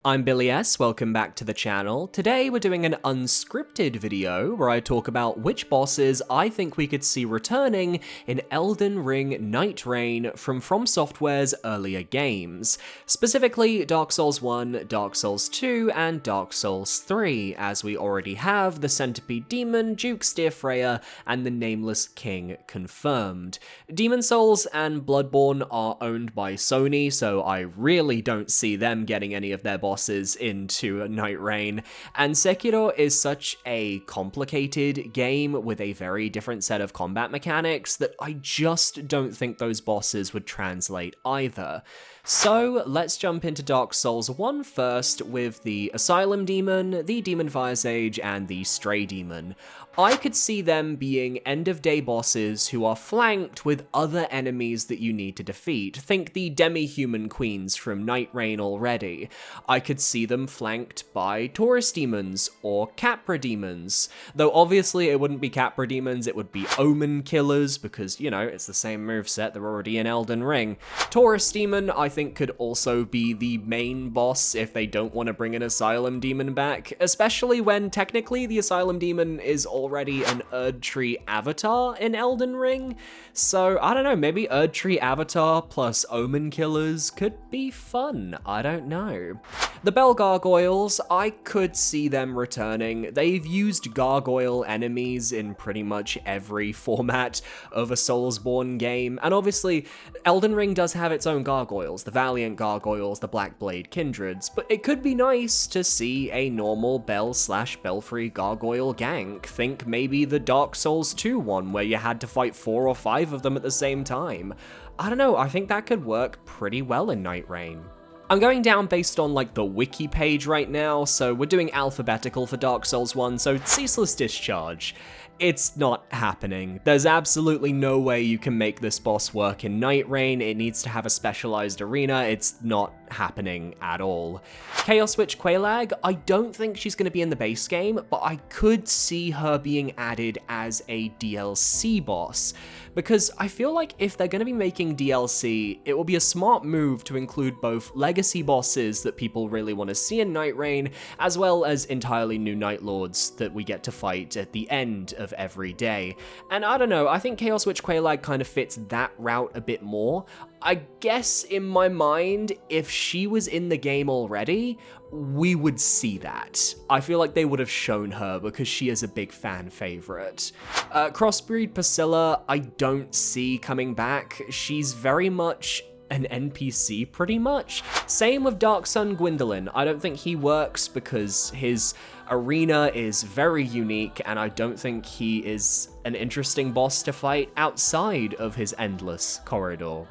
I'm Billy S, welcome back to the channel. Today we're doing an unscripted video where I talk about which bosses I think we could see returning in Elden Ring Nightreign from Software's earlier games. Specifically Dark Souls 1, Dark Souls 2, and Dark Souls 3, as we already have the Centipede Demon, Duke's Dear Freya, and the Nameless King confirmed. Demon Souls and Bloodborne are owned by Sony, so I really don't see them getting any of their bosses into Nightreign, and Sekiro is such a complicated game with a very different set of combat mechanics that I just don't think those bosses would translate either. So let's jump into Dark Souls 1 first with the Asylum Demon, the Demon Fire Sage, and the Stray Demon. I could see them being end-of-day bosses who are flanked with other enemies that you need to defeat. Think the demi-human queens from Nightreign already. I could see them flanked by Taurus demons or Capra demons. Though obviously it wouldn't be Capra demons, it would be Omen killers because, you know, it's the same moveset, they're already in Elden Ring. Taurus demon, I think, could also be the main boss if they don't want to bring an Asylum demon back, especially when technically the Asylum demon is already an Erdtree avatar in Elden Ring. So I don't know, maybe Erdtree avatar plus Omen killers could be fun, I don't know. The Bell Gargoyles, I could see them returning. They've used gargoyle enemies in pretty much every format of a Soulsborne game, and obviously Elden Ring does have its own gargoyles, the Valiant Gargoyles, the Blackblade Kindreds, but it could be nice to see a normal Bell/Belfry gargoyle gank. Think maybe the Dark Souls 2 one where you had to fight 4 or 5 of them at the same time. I don't know, I think that could work pretty well in Nightreign. I'm going down based on like the wiki page right now, so we're doing alphabetical for Dark Souls 1, so Ceaseless Discharge. It's not happening. There's absolutely no way you can make this boss work in Nightreign. It needs to have a specialized arena. It's not happening at all. Chaos Witch Quelaag, I don't think she's going to be in the base game, but I could see her being added as a DLC boss, because I feel like if they're going to be making DLC, it will be a smart move to include both legacy bosses that people really want to see in Nightreign, as well as entirely new Night Lords that we get to fight at the end of every day. And I don't know, I think Chaos Witch Quelaag kind of fits that route a bit more. I guess in my mind, if she was in the game already, we would see that. I feel like they would have shown her because she is a big fan favorite. Crossbreed Priscilla, I don't see coming back. She's very much an NPC pretty much. Same with Dark Sun Gwendolyn. I don't think he works because his arena is very unique and I don't think he is an interesting boss to fight outside of his endless corridor.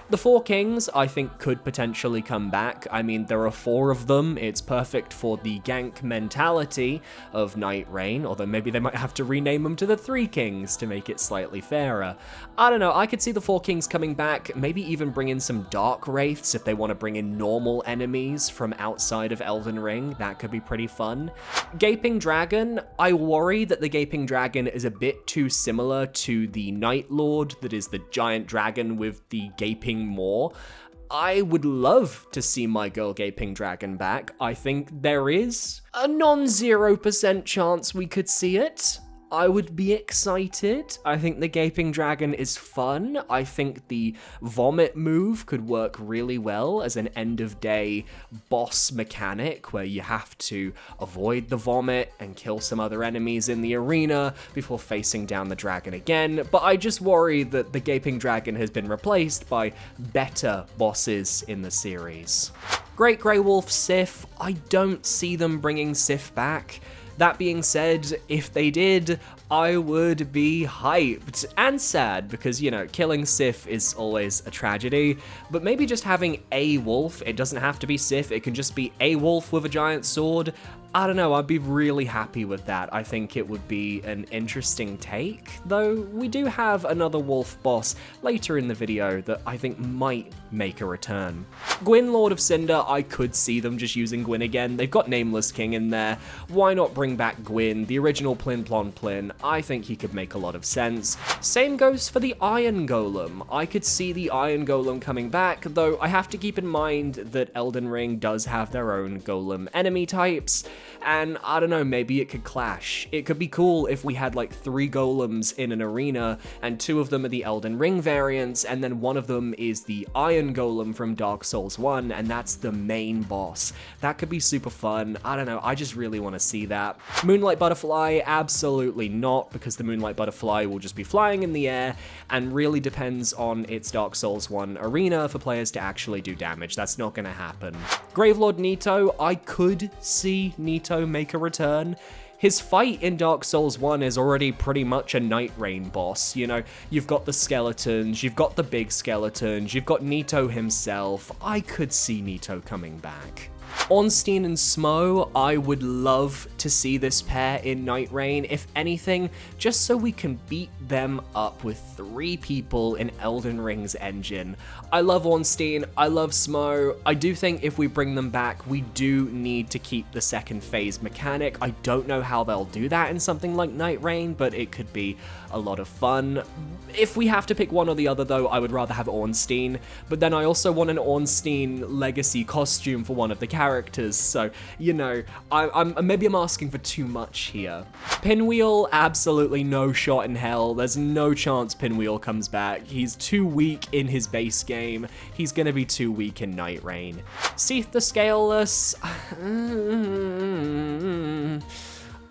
The Four Kings, I think, could potentially come back. I mean, there are 4 of them. It's perfect for the gank mentality of Nightreign, although maybe they might have to rename them to the Three Kings to make it slightly fairer. I don't know, I could see the Four Kings coming back, maybe even bring in some Dark Wraiths if they want to bring in normal enemies from outside of Elden Ring. That could be pretty fun. Gaping Dragon, I worry that the Gaping Dragon is a bit too similar to the Night Lord that is the giant dragon with the gaping maw. I would love to see my girl Gaping Dragon back. I think there is a non-0% chance we could see it. I would be excited. I think the Gaping Dragon is fun. I think the vomit move could work really well as an end-of-day boss mechanic where you have to avoid the vomit and kill some other enemies in the arena before facing down the dragon again. But I just worry that the Gaping Dragon has been replaced by better bosses in the series. Great Grey Wolf Sif, I don't see them bringing Sif back. That being said, if they did, I would be hyped and sad because, you know, killing Sif is always a tragedy, but maybe just having a wolf, it doesn't have to be Sif, it can just be a wolf with a giant sword. I don't know, I'd be really happy with that. I think it would be an interesting take, though we do have another wolf boss later in the video that I think might make a return. Gwyn, Lord of Cinder, I could see them just using Gwyn again. They've got Nameless King in there. Why not bring back Gwyn, the original Plin Plon Plin? I think he could make a lot of sense. Same goes for the Iron Golem. I could see the Iron Golem coming back, though I have to keep in mind that Elden Ring does have their own golem enemy types, and I don't know, maybe it could clash. It could be cool if we had like 3 golems in an arena, and 2 of them are the Elden Ring variants, and then one of them is the Iron Golem from Dark Souls 1, and that's the main boss. That could be super fun. I don't know, I just really want to see that. Moonlight Butterfly, absolutely not, because the Moonlight Butterfly will just be flying in the air, and really depends on its Dark Souls 1 arena for players to actually do damage. That's not going to happen. Gravelord Nito, I could see Nito make a return. His fight in Dark Souls 1 is already pretty much a Nightreign boss. You know, you've got the skeletons, you've got the big skeletons, you've got Nito himself. I could see Nito coming back. Ornstein and Smo, I would love to see this pair in Nightreign, if anything, just so we can beat them up with 3 people in Elden Ring's engine. I love Ornstein, I love Smo. I do think if we bring them back, we do need to keep the second phase mechanic. I don't know how they'll do that in something like Nightreign, but it could be a lot of fun. If we have to pick one or the other though, I would rather have Ornstein, but then I also want an Ornstein legacy costume for one of the characters, so, you know, maybe I'm asking for too much here. Pinwheel, absolutely no shot in hell. There's no chance Pinwheel comes back. He's too weak in his base game. He's gonna be too weak in Nightreign. Seath the Scaleless,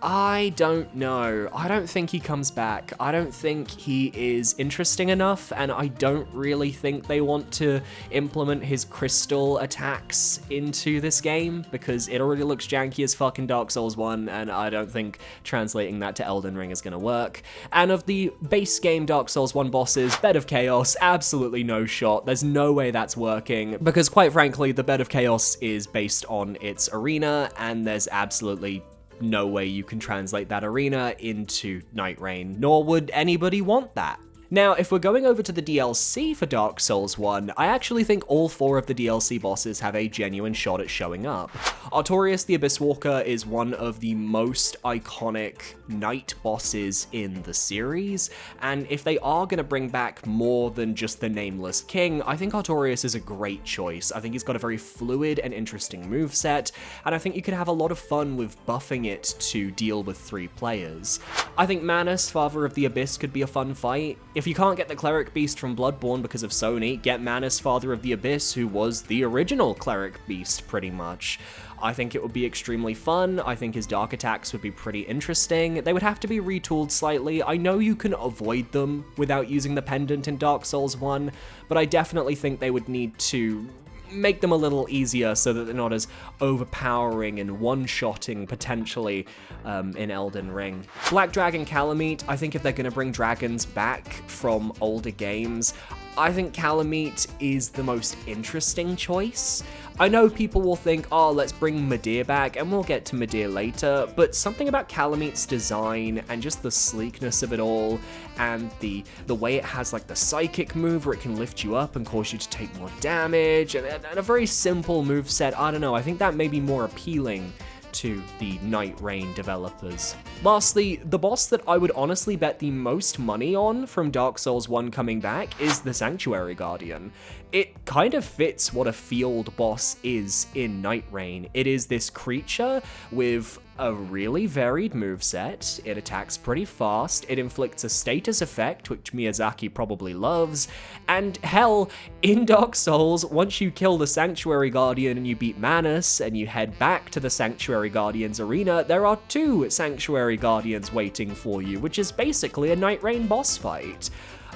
I don't know. I don't think he comes back. I don't think he is interesting enough, and I don't really think they want to implement his crystal attacks into this game, because it already looks janky as fuck in Dark Souls 1, and I don't think translating that to Elden Ring is gonna work. And of the base game Dark Souls 1 bosses, Bed of Chaos, absolutely no shot. There's no way that's working, because quite frankly, the Bed of Chaos is based on its arena, and there's absolutely no way you can translate that arena into Nightreign, nor would anybody want that. Now, if we're going over to the DLC for Dark Souls 1, I actually think all 4 of the DLC bosses have a genuine shot at showing up. Artorias the Abyss Walker is one of the most iconic knight bosses in the series, and if they are going to bring back more than just the Nameless King, I think Artorias is a great choice. I think he's got a very fluid and interesting moveset, and I think you could have a lot of fun with buffing it to deal with 3 players. I think Manus, Father of the Abyss, could be a fun fight. If you can't get the Cleric Beast from Bloodborne because of Sony, get Manus, Father of the Abyss, who was the original Cleric Beast, pretty much. I think it would be extremely fun. I think his dark attacks would be pretty interesting. They would have to be retooled slightly. I know you can avoid them without using the pendant in Dark Souls 1, but I definitely think they would need to make them a little easier so that they're not as overpowering and one-shotting potentially in Elden Ring. Black Dragon Calamite, I think if they're going to bring dragons back from older games, I think Calamite is the most interesting choice. I know people will think, oh, let's bring Midir back, and we'll get to Midir later, but something about Calamite's design and just the sleekness of it all, and the way it has like the psychic move where it can lift you up and cause you to take more damage, and a very simple moveset, I don't know, I think that may be more appealing to the Nightreign developers. Lastly, the boss that I would honestly bet the most money on from Dark Souls 1 coming back is the Sanctuary Guardian. It kind of fits what a field boss is in Nightreign. It is this creature with a really varied moveset, it attacks pretty fast, it inflicts a status effect, which Miyazaki probably loves, and hell, in Dark Souls, once you kill the Sanctuary Guardian and you beat Manus, and you head back to the Sanctuary Guardian's arena, there are 2 Sanctuary Guardians waiting for you, which is basically a Nightreign boss fight.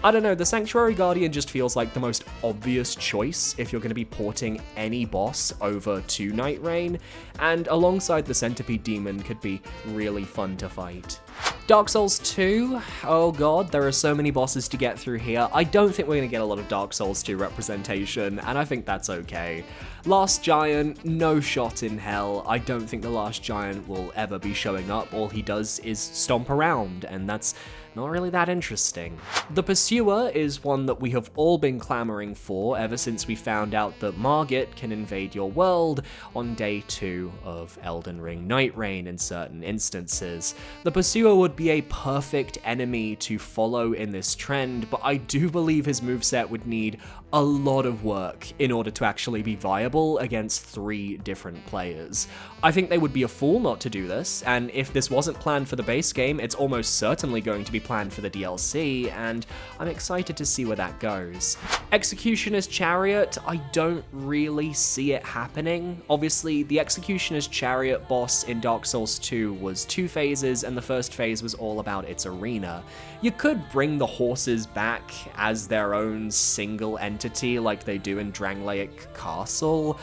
I don't know, the Sanctuary Guardian just feels like the most obvious choice if you're going to be porting any boss over to Nightreign, and alongside the Centipede Demon could be really fun to fight. Dark Souls 2, oh god, there are so many bosses to get through here. I don't think we're going to get a lot of Dark Souls 2 representation, and I think that's okay. Last Giant, no shot in hell. I don't think the Last Giant will ever be showing up. All he does is stomp around, and that's not really that interesting. The Pursuer is one that we have all been clamoring for ever since we found out that Margit can invade your world on day 2 of Elden Ring Nightreign in certain instances. The Pursuer would be a perfect enemy to follow in this trend, but I do believe his moveset would need a lot of work in order to actually be viable against 3 different players. I think they would be a fool not to do this, and if this wasn't planned for the base game, it's almost certainly going to be planned for the DLC, and I'm excited to see where that goes. Executioner's Chariot, I don't really see it happening. Obviously, the Executioner's Chariot boss in Dark Souls 2 was 2 phases, and the first phase was all about its arena. You could bring the horses back as their own single entity like they do in Dranglaic Castle,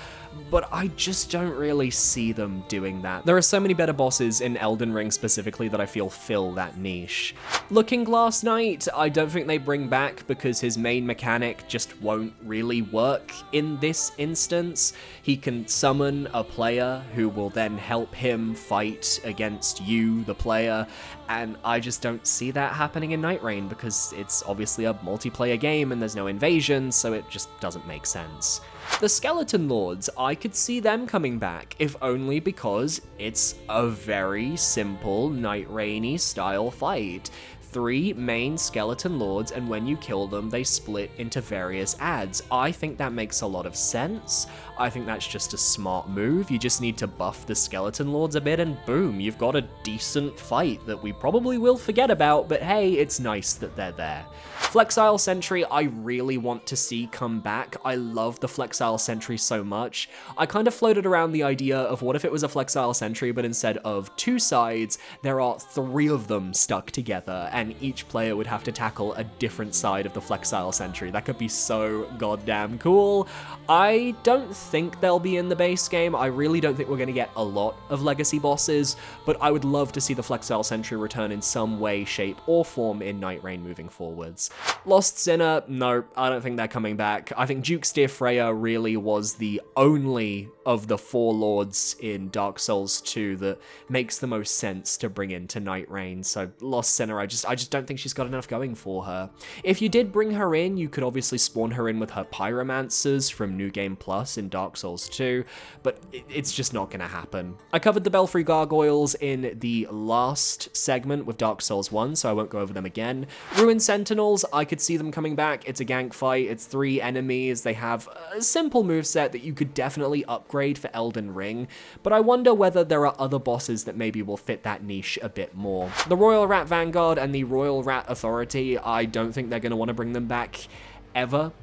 but I just don't really see them doing that. There are so many better bosses in Elden Ring specifically that I feel fill that niche. Looking Glass Knight, I don't think they bring back because his main mechanic just won't really work in this instance. He can summon a player who will then help him fight against you, the player, and I just don't see that happening in Nightreign because it's obviously a multiplayer game and there's no invasion, so it just doesn't make sense. The Skeleton Lords, I could see them coming back, if only because it's a very simple Nightreign-y style fight. 3 main Skeleton Lords, and when you kill them, they split into various adds. I think that makes a lot of sense. I think that's just a smart move. You just need to buff the Skeleton Lords a bit, and boom, you've got a decent fight that we probably will forget about, but hey, it's nice that they're there. Flexile Sentry, I really want to see come back. I love the Flexile Sentry so much. I kind of floated around the idea of what if it was a Flexile Sentry, but instead of 2 sides, there are 3 of them stuck together, and each player would have to tackle a different side of the Flexile Sentry. That could be so goddamn cool. I don't think they'll be in the base game. I really don't think we're going to get a lot of legacy bosses, but I would love to see the Flexile Sentry return in some way, shape, or form in Nightreign moving forwards. Lost Sinner, no, I don't think they're coming back. I think Duke's Dear Freya really was the only of the 4 lords in Dark Souls 2 that makes the most sense to bring into Nightreign, so Lost Sinner, I just don't think she's got enough going for her. If you did bring her in, you could obviously spawn her in with her Pyromancers from New Game Plus in Dark Souls 2, but it's just not gonna happen. I covered the Belfry Gargoyles in the last segment with Dark Souls 1, so I won't go over them again. Ruined Sentinels, I could see them coming back. It's a gank fight, it's 3 enemies, they have a simple moveset that you could definitely upgrade for Elden Ring, but I wonder whether there are other bosses that maybe will fit that niche a bit more. The Royal Rat Vanguard and the Royal Rat Authority, I don't think they're going to want to bring them back ever.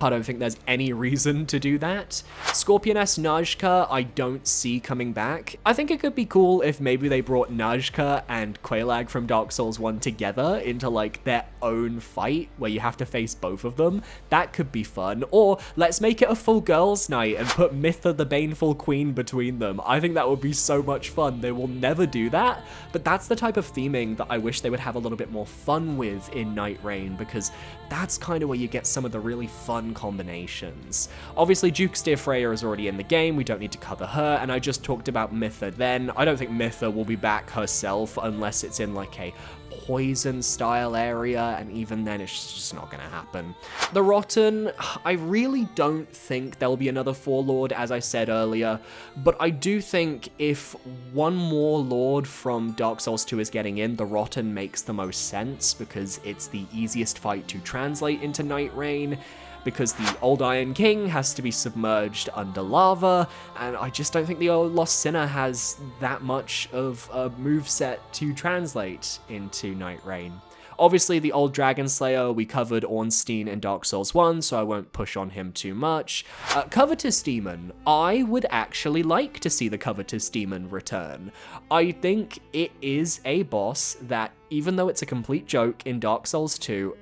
I don't think there's any reason to do that. Scorpioness Najka, I don't see coming back. I think it could be cool if maybe they brought Najka and Quelaag from Dark Souls 1 together into like their own fight where you have to face both of them. That could be fun. Or let's make it a full girls' night and put Mitha the Baneful Queen between them. I think that would be so much fun. They will never do that, but that's the type of theming that I wish they would have a little bit more fun with in Nightreign, because that's kind of where you get some of the really fun combinations. Obviously, Duke's Dear Freya is already in the game, we don't need to cover her, and I just talked about Mitha then. I don't think Mitha will be back herself unless it's in like a poison style area, and even then it's just not gonna happen. The Rotten, I really don't think there'll be another 4 Lord, as I said earlier, but I do think if one more Lord from Dark Souls 2 is getting in, the Rotten makes the most sense because it's the easiest fight to translate into Nightreign, because the Old Iron King has to be submerged under lava, and I just don't think the old Lost Sinner has that much of a moveset to translate into Nightreign. Obviously, the old Dragon Slayer, we covered Ornstein in Dark Souls 1, so I won't push on him too much. Covetous Demon, I would actually like to see the Covetous Demon return. I think it is a boss that, even though it's a complete joke in Dark Souls 2,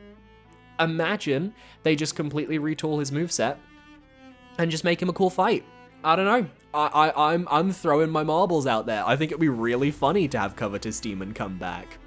imagine they just completely retool his moveset and just make him a cool fight. I don't know. I'm throwing my marbles out there. I think it'd be really funny to have Covetous Demon come back.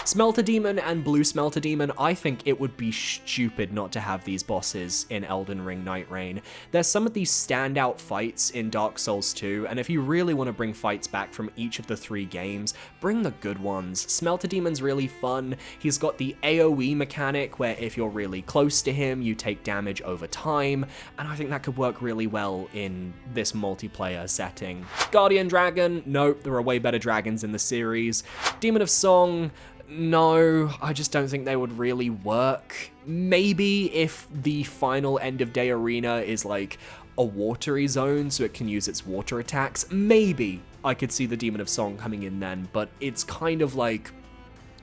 Smelter Demon and Blue Smelter Demon, I think it would be stupid not to have these bosses in Elden Ring Nightreign. There's some of these standout fights in Dark Souls 2, and if you really want to bring fights back from each of the 3 games, bring the good ones. Smelter Demon's really fun. He's got the AoE mechanic where if you're really close to him, you take damage over time, and I think that could work really well in this multiplayer setting. Guardian Dragon, nope, there are way better dragons in the series. Demon of Song, no, I just don't think they would really work. Maybe if the final end of day arena is like a watery zone so it can use its water attacks, maybe I could see the Demon of Song coming in then, but it's kind of like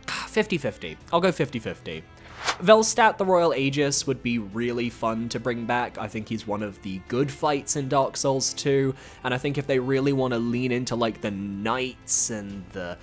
50-50. I'll go 50-50. Velstadt the Royal Aegis would be really fun to bring back. I think he's one of the good fights in Dark Souls 2, and I think if they really want to lean into like the knights and the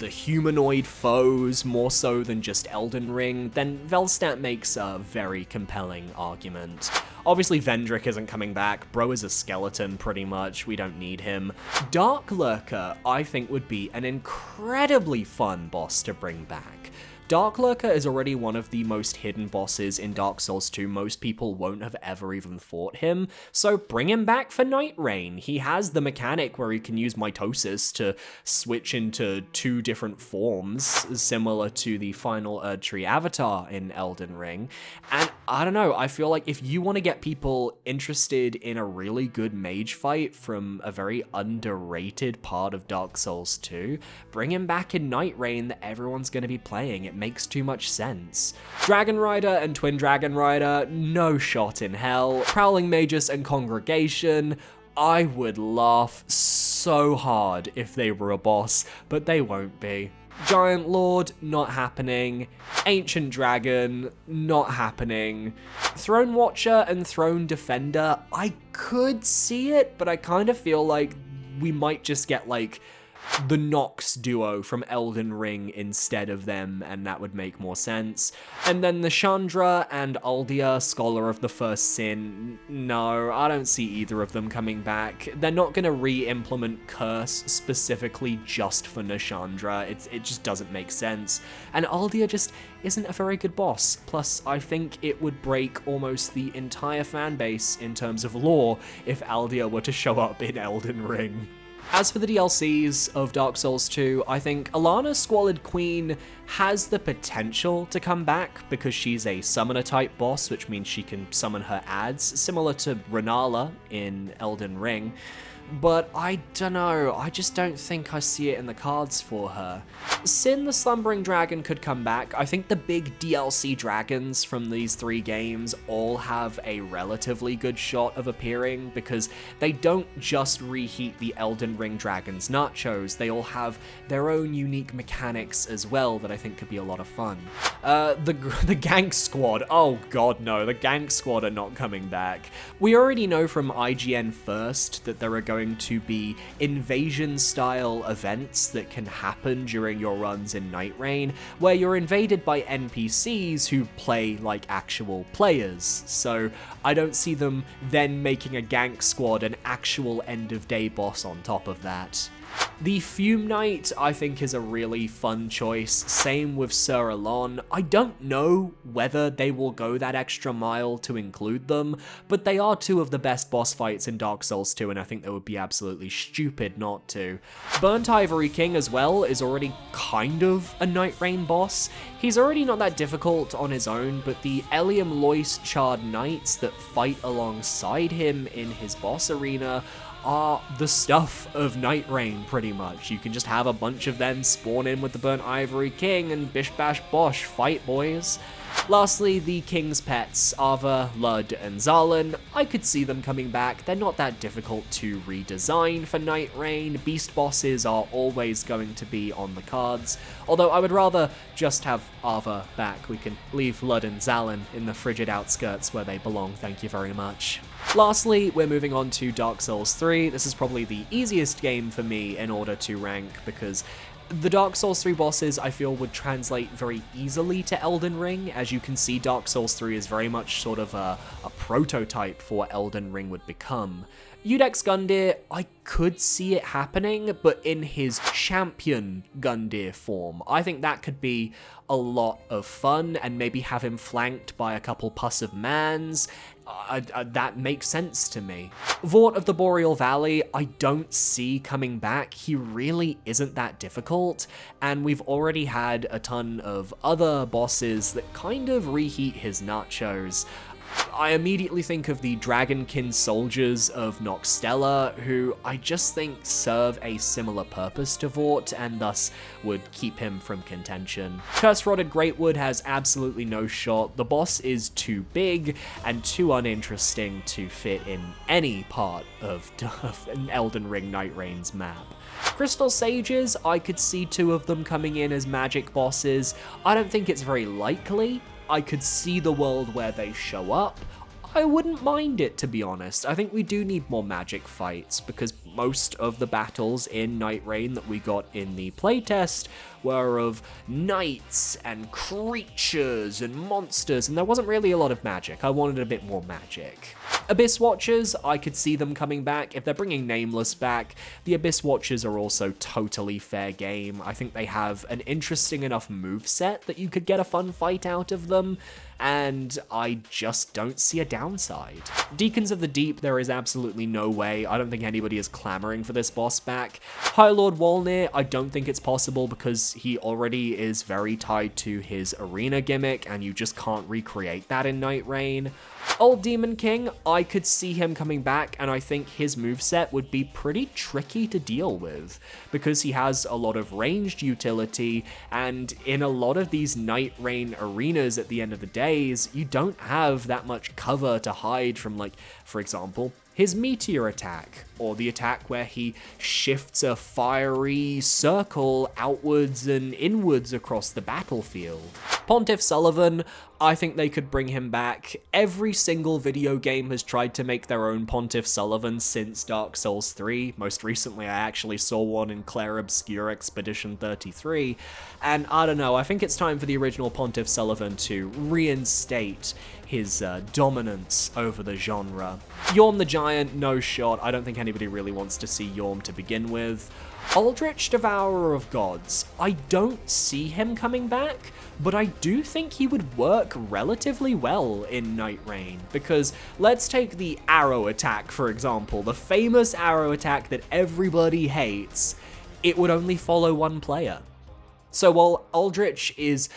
humanoid foes more so than just Elden Ring, then Velstadt makes a very compelling argument. Obviously Vendrick isn't coming back, bro is a skeleton pretty much, we don't need him. Dark Lurker I think would be an incredibly fun boss to bring back. Dark Lurker is already one of the most hidden bosses in Dark Souls 2, most people won't have ever even fought him, so bring him back for Nightreign. He has the mechanic where he can use mitosis to switch into 2 different forms, similar to the final Erdtree avatar in Elden Ring, and I don't know, I feel like if you want to get people interested in a really good mage fight from a very underrated part of Dark Souls 2, bring him back in Nightreign that everyone's going to be playing. It makes too much sense. Dragon Rider and Twin Dragon Rider, no shot in hell. Prowling Magus and Congregation, I would laugh so hard if they were a boss, but they won't be. Giant Lord, not happening. Ancient Dragon, not happening. Throne Watcher and Throne Defender, I could see it, but I kind of feel like we might just get like the Nox duo from Elden Ring instead of them, and that would make more sense. And then the Chandra and Aldia, Scholar of the First Sin, no, I don't see either of them coming back. They're not going to re-implement Curse specifically just for Nashandra, it just doesn't make sense. And Aldia just isn't a very good boss, plus I think it would break almost the entire fanbase in terms of lore if Aldia were to show up in Elden Ring. As for the DLCs of Dark Souls 2, I think Alana Squalid Queen has the potential to come back because she's a summoner type boss, which means she can summon her adds, similar to Renala in Elden Ring. But I don't know, I just don't think I see it in the cards for her. Sin the Slumbering Dragon could come back. I think the big DLC dragons from these 3 games all have a relatively good shot of appearing because they don't just reheat the Elden Ring dragons nachos, they all have their own unique mechanics as well that I think could be a lot of fun. The Gank Squad, oh god no, the Gank Squad are not coming back. We already know from IGN First that there are going to be invasion-style events that can happen during your runs in Nightreign, where you're invaded by NPCs who play like actual players, so I don't see them then making a Gank Squad an actual end-of-day boss on top of that. The Fume Knight, I think, is a really fun choice, same with Sir Elon. I don't know whether they will go that extra mile to include them, but they are 2 of the best boss fights in Dark Souls 2, and I think they would be absolutely stupid not to. Burnt Ivory King as well is already kind of a Nightreign boss. He's already not that difficult on his own, but the Elium Lois Charred Knights that fight alongside him in his boss arena are the stuff of Nightreign, pretty much. You can just have a bunch of them spawn in with the Burnt Ivory King and bish bash bosh, fight boys. Lastly, the King's Pets, Ava, Lud, and Zalan. I could see them coming back. They're not that difficult to redesign for Nightreign. Beast bosses are always going to be on the cards, although I would rather just have Ava back. We can leave Lud and Zalan in the frigid outskirts where they belong, thank you very much. Lastly, we're moving on to Dark Souls 3. This is probably the easiest game for me in order to rank because The Dark Souls 3 bosses, I feel, would translate very easily to Elden Ring. As you can see, Dark Souls 3 is very much sort of a prototype for what Elden Ring would become. Udex Gundyr, I could see it happening, but in his champion Gundyr form. I think that could be a lot of fun, and maybe have him flanked by a couple Puss of Mans. That makes sense to me. Vort of the Boreal Valley, I don't see coming back. He really isn't that difficult, and we've already had a ton of other bosses that kind of reheat his nachos. I immediately think of the Dragonkin soldiers of Noxtella, who I just think serve a similar purpose to Vort, and thus would keep him from contention. Curse-Rotted Greatwood has absolutely no shot. The boss is too big and too uninteresting to fit in any part of Elden Ring Nightreign's map. Crystal Sages, I could see 2 of them coming in as magic bosses. I don't think it's very likely. I could see the world where they show up. I wouldn't mind it, to be honest. I think we do need more magic fights, because most of the battles in Nightreign that we got in the playtest were of knights and creatures and monsters, and there wasn't really a lot of magic. I wanted a bit more magic. Abyss Watchers, I could see them coming back. If they're bringing Nameless back, the Abyss Watchers are also totally fair game. I think they have an interesting enough moveset that you could get a fun fight out of them, and I just don't see a downside. Deacons of the Deep, there is absolutely no way. I don't think anybody is clamoring for this boss back. High Lord Wolnir, I don't think it's possible, because he already is very tied to his arena gimmick, and you just can't recreate that in Nightreign. Old Demon King, I could see him coming back, and I think his moveset would be pretty tricky to deal with, because he has a lot of ranged utility, and in a lot of these Nightreign arenas at the end of the days, you don't have that much cover to hide from, like, for example, his meteor attack, or the attack where he shifts a fiery circle outwards and inwards across the battlefield. Pontiff Sullivan, I think they could bring him back. Every single video game has tried to make their own Pontiff Sullivan since Dark Souls 3. Most recently, I actually saw one in Clair Obscure Expedition 33, and I don't know, I think it's time for the original Pontiff Sullivan to reinstate his dominance over the genre. Yorm the Giant, no shot. I don't think anybody really wants to see Yorm to begin with. Aldrich, Devourer of Gods. I don't see him coming back, but I do think he would work relatively well in Nightreign, because let's take the arrow attack, for example, the famous arrow attack that everybody hates. It would only follow one player. So while Aldrich is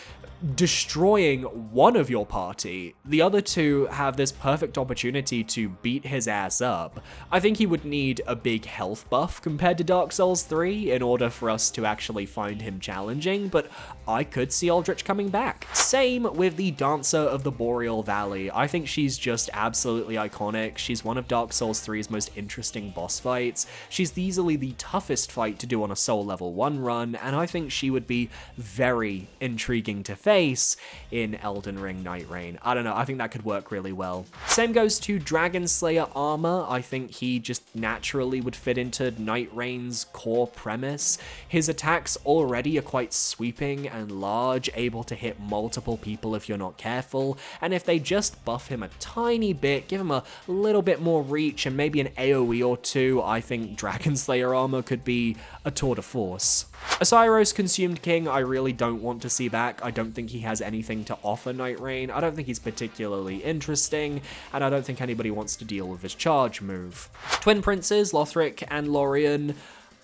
destroying one of your party, the other 2 have this perfect opportunity to beat his ass up. I think he would need a big health buff compared to Dark Souls 3 in order for us to actually find him challenging, but I could see Aldrich coming back. Same with the Dancer of the Boreal Valley. I think she's just absolutely iconic. She's one of Dark Souls 3's most interesting boss fights. She's easily the toughest fight to do on a Soul Level 1 run, and I think she would be very intriguing to face in Elden Ring Nightreign. I don't know, I think that could work really well. Same goes to Dragon Slayer Armor. I think he just naturally would fit into Nightreign's core premise. His attacks already are quite sweeping and large, able to hit multiple people if you're not careful, and if they just buff him a tiny bit, give him a little bit more reach and maybe an AoE or 2, I think Dragon Slayer Armor could be a tour de force. Asyros Consumed King, I really don't want to see back. I don't think he has anything to offer Nightreign. I don't think he's particularly interesting, and I don't think anybody wants to deal with his charge move. Twin Princes, Lothric and Lorien,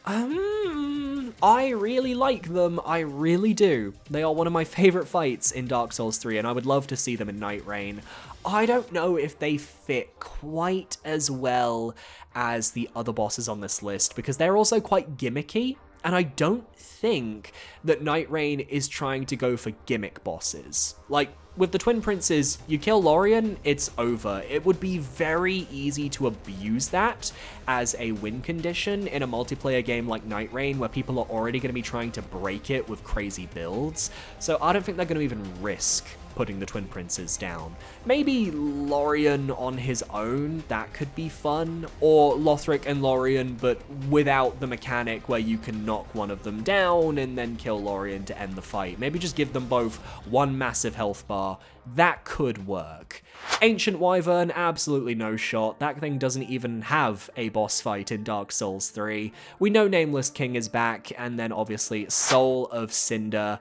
I really like them, I really do. They are one of my favorite fights in Dark Souls 3, and I would love to see them in Nightreign. I don't know if they fit quite as well as the other bosses on this list, because they're also quite gimmicky, and I don't think that Nightreign is trying to go for gimmick bosses. Like, with the Twin Princes, you kill Lorien, it's over. It would be very easy to abuse that as a win condition in a multiplayer game like Nightreign, where people are already going to be trying to break it with crazy builds. So I don't think they're going to even risk putting the twin princes down. Maybe Lorien on his own, that could be fun, or Lothric and Lorien, but without the mechanic where you can knock one of them down and then kill Lorien to end the fight. Maybe just give them both one massive health bar. That could work. Ancient Wyvern, absolutely no shot. That thing doesn't even have a boss fight in Dark Souls 3. We know Nameless King is back, and then obviously Soul of Cinder.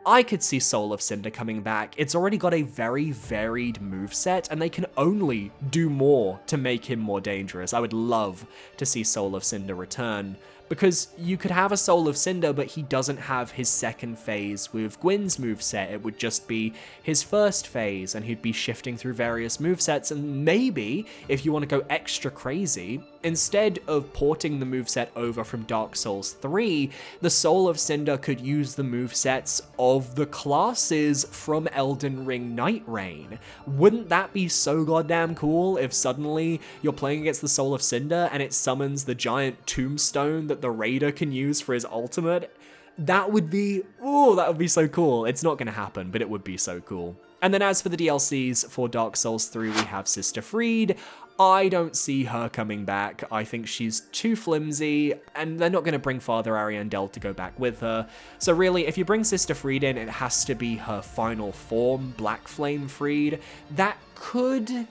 I could see Soul of Cinder coming back. It's already got a very varied moveset, and they can only do more to make him more dangerous. I would love to see Soul of Cinder return, because you could have a Soul of Cinder, but he doesn't have his second phase with Gwyn's moveset. It would just be his first phase, and he'd be shifting through various movesets, and maybe, if you want to go extra crazy, instead of porting the moveset over from Dark Souls 3, the Soul of Cinder could use the movesets of the classes from Elden Ring Nightreign. Wouldn't that be so goddamn cool if suddenly you're playing against the Soul of Cinder and it summons the giant tombstone that the Raider can use for his ultimate? That would be, ooh, that would be so cool. It's not going to happen, but it would be so cool. And then as for the DLCs for Dark Souls 3, we have Sister Fried. I don't see her coming back. I think she's too flimsy, and they're not going to bring Father Ariandel to go back with her. So really, if you bring Sister Fried in, it has to be her final form, Black Flame Fried. That could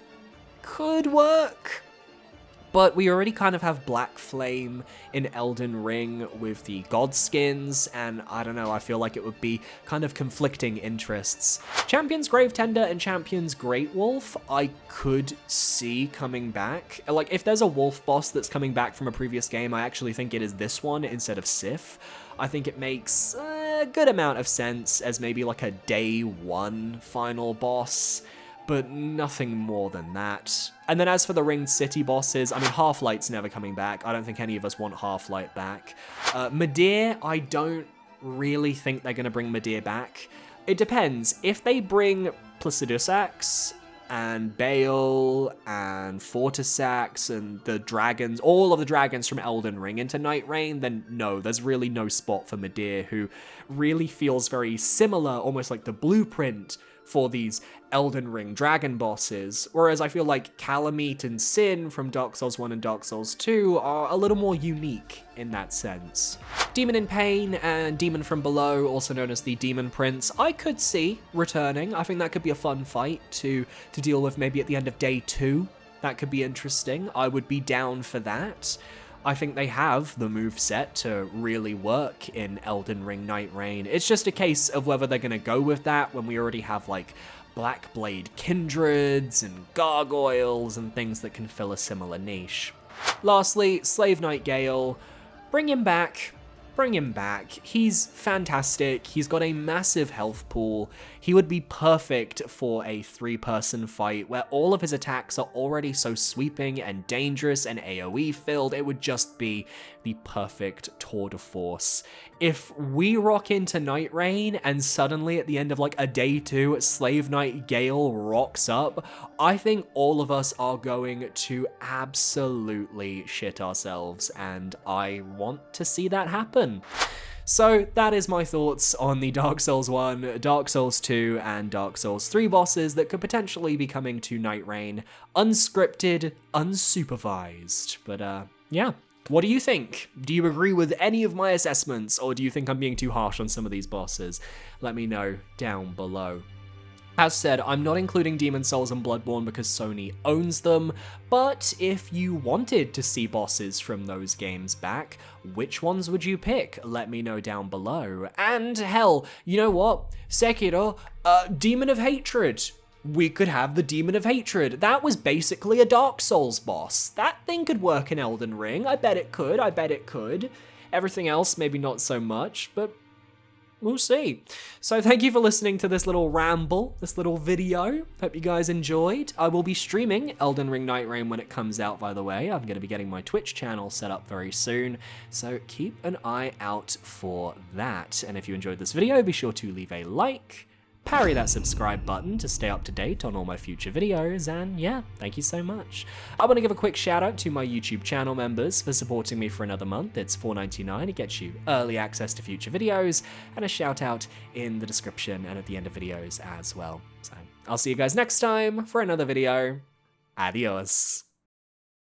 work. But we already kind of have Black Flame in Elden Ring with the God skins, and I don't know, I feel like it would be kind of conflicting interests. Champion's Gravetender and Champion's Great Wolf, I could see coming back. Like, if there's a wolf boss that's coming back from a previous game, I actually think it is this one instead of Sif. I think it makes a good amount of sense as maybe like a day one final boss, but nothing more than that. And then as for the Ringed City bosses, I mean, Half-Light's never coming back. I don't think any of us want Half-Light back. Midir, I don't really think they're going to bring Midir back. It depends. If they bring Placidusax and Baal and Fortisax and the dragons, all of the dragons from Elden Ring into Nightreign, then no, there's really no spot for Midir, who really feels very similar, almost like the blueprint for these Elden Ring dragon bosses, whereas I feel like Calamite and Sin from Dark Souls 1 and Dark Souls 2 are a little more unique in that sense. Demon in Pain and Demon from Below, also known as the Demon Prince, I could see returning. I think that could be a fun fight to deal with maybe at the end of day 2. That could be interesting. I would be down for that. I think they have the moveset to really work in Elden Ring Nightreign. It's just a case of whether they're going to go with that when we already have, like, Black Blade Kindreds and Gargoyles and things that can fill a similar niche. Lastly, Slave Knight Gale. Bring him back. Bring him back. He's fantastic. He's got a massive health pool. He would be perfect for a 3-person fight where all of his attacks are already so sweeping and dangerous and AoE filled. It would just be the perfect tour de force. If we rock into Nightreign and suddenly at the end of like a day 2, Slave Knight Gale rocks up, I think all of us are going to absolutely shit ourselves, and I want to see that happen. So that is my thoughts on the Dark Souls 1, Dark Souls 2, and Dark Souls 3 bosses that could potentially be coming to Nightreign, unscripted, unsupervised. But yeah. What do you think? Do you agree with any of my assessments, or do you think I'm being too harsh on some of these bosses? Let me know down below. As said, I'm not including Demon Souls and Bloodborne because Sony owns them, but if you wanted to see bosses from those games back, which ones would you pick? Let me know down below. And hell, you know what? Sekiro, Demon of Hatred. We could have the Demon of Hatred. That was basically a Dark Souls boss. That thing could work in Elden Ring. I bet it could. I bet it could. Everything else, maybe not so much, but we'll see. So thank you for listening to this little ramble, this little video. Hope you guys enjoyed. I will be streaming Elden Ring Nightreign when it comes out, by the way. I'm going to be getting my Twitch channel set up very soon, so keep an eye out for that. And if you enjoyed this video, be sure to leave a like, parry that subscribe button to stay up to date on all my future videos, and yeah, thank you so much. I want to give a quick shout out to my YouTube channel members for supporting me for another month. It's $4.99, it gets you early access to future videos, and a shout out in the description and at the end of videos as well. So I'll see you guys next time for another video. Adios.